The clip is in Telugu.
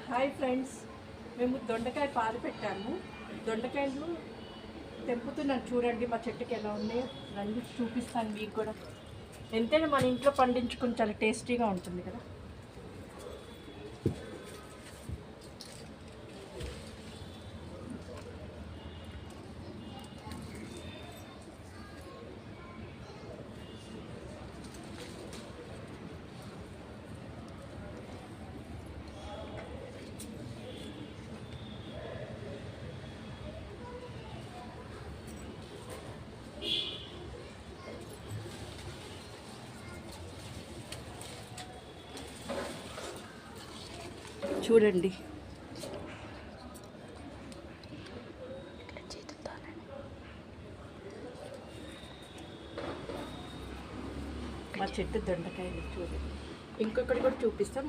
హాయ్ ఫ్రెండ్స్, మేము దొండకాయ పాలు పెట్టాము. దొండకాయలు తెంపుతున్నాను, చూడండి మా చెట్టుకి ఎలా ఉన్నాయో. రండి చూపిస్తాను మీకు కూడా. ఎంతైనా మన ఇంట్లో పండించుకుని చాలా టేస్టీగా ఉంటుంది కదా. చూడండి, మా చెట్టు దొండకాయలు చూడండి. ఇంకొకటి కూడా చూపిస్తాం.